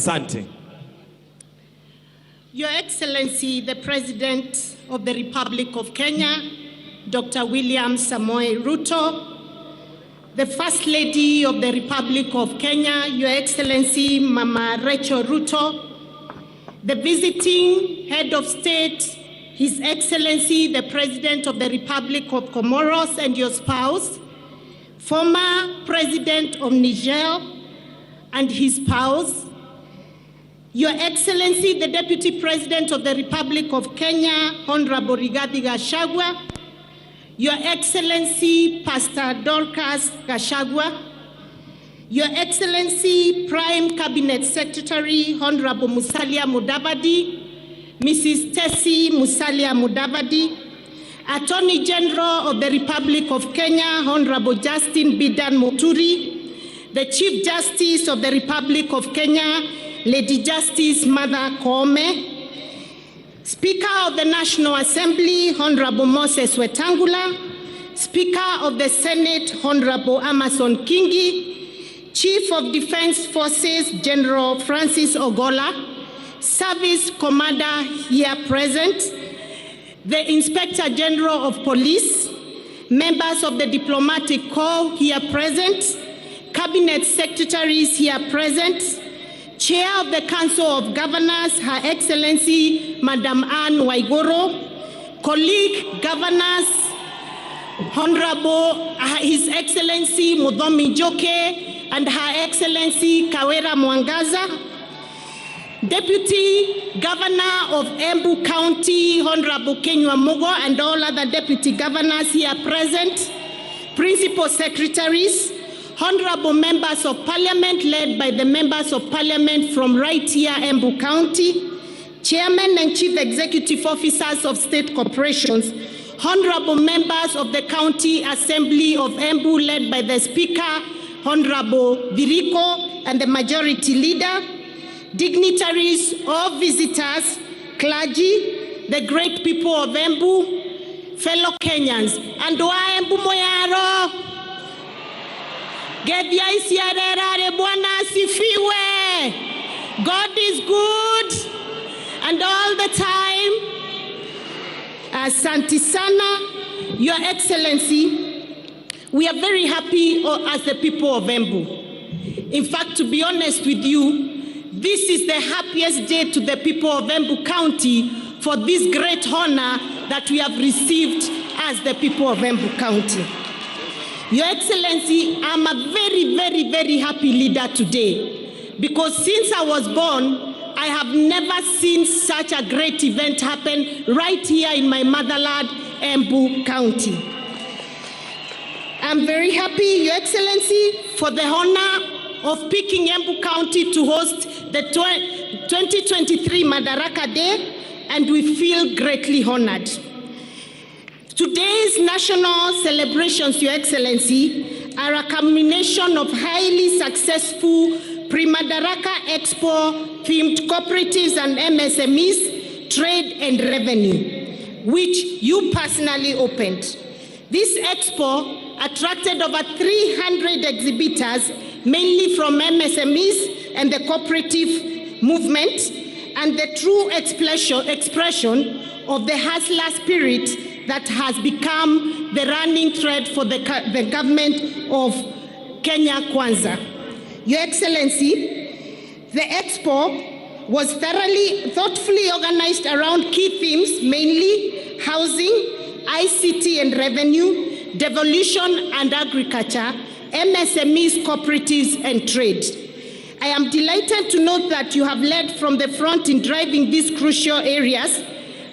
Asante. Your Excellency, the President of the Republic of Kenya, Dr. William Samoei Ruto, the First Lady of the Republic of Kenya, Your Excellency Mama Rachel Ruto, the visiting Head of State, His Excellency the President of the Republic of Comoros and your spouse, former President of Niger and his spouse, Your Excellency the Deputy President of the Republic of Kenya, Honorable Rigathi Gachagua, Your Excellency Pastor Dorcas Gachagua, Your Excellency Prime Cabinet Secretary, Honorable Musalia Mudavadi, Mrs. Tessie Musalia Mudavadi, Attorney General of the Republic of Kenya, Honorable Justin Bidan Muturi, the Chief Justice of the Republic of Kenya, Lady Justice Martha Koome, Speaker of the National Assembly, Honorable Moses Wetangula, Speaker of the Senate, Honorable Amason Kingi, Chief of Defense Forces, General Francis Ogola, Service Commander here present, the Inspector General of Police, members of the Diplomatic Corps here present, Cabinet Secretaries here present, Chair of the Council of Governors, Her Excellency Madam Anne Waigoro, colleague governors, Honorable His Excellency Muthomi Joke and Her Excellency Kawera Mwangaza, Deputy Governor of Embu County, Honorable Kenywa Mugo, and all other Deputy Governors here present, Principal Secretaries, Honorable Members of Parliament led by the Members of Parliament from right here, Embu County, Chairman and Chief Executive Officers of State Corporations, Honorable Members of the County Assembly of Embu led by the Speaker, Honorable Viriko, and the Majority Leader, dignitaries, all visitors, clergy, the great people of Embu, fellow Kenyans, and Embu Moyaro, God is good, and all the time. Asante sana, Your Excellency, we are very happy as the people of Embu. In fact, to be honest with you, this is the happiest day to the people of Embu County for this great honor that we have received as the people of Embu County. Your Excellency, I'm a very, very, very happy leader today because since I was born, I have never seen such a great event happen right here in my motherland, Embu County. I'm very happy, Your Excellency, for the honor of picking Embu County to host the 2023 Madaraka Day, and we feel greatly honored. Today's national celebrations, Your Excellency, are a culmination of highly successful Pre-Madaraka Expo themed cooperatives and MSMEs, trade and revenue, which you personally opened. This expo attracted over 300 exhibitors, mainly from MSMEs and the cooperative movement, and the true expression of the hustler spirit that has become the running thread for the government of Kenya Kwanza. Your Excellency, the expo was thoughtfully organized around key themes, mainly housing, ICT and revenue, devolution and agriculture, MSMEs, cooperatives, and trade. I am delighted to note that you have led from the front in driving these crucial areas.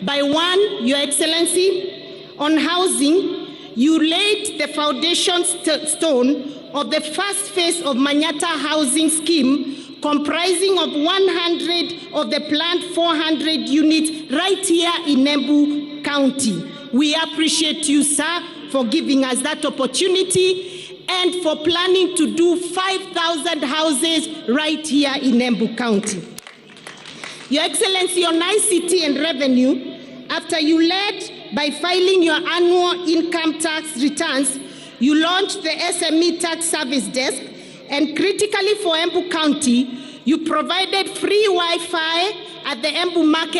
By one, Your Excellency, on housing, you laid the foundation stone of the first phase of Manyata housing scheme, comprising of 100 of the planned 400 units right here in Embu County. We appreciate you, sir, for giving us that opportunity and for planning to do 5,000 houses right here in Embu County. Your Excellency, on ICT and revenue, after you led by filing your annual income tax returns, you launched the SME Tax Service Desk, and critically for Embu County, You provided free Wi-Fi at the Embu market.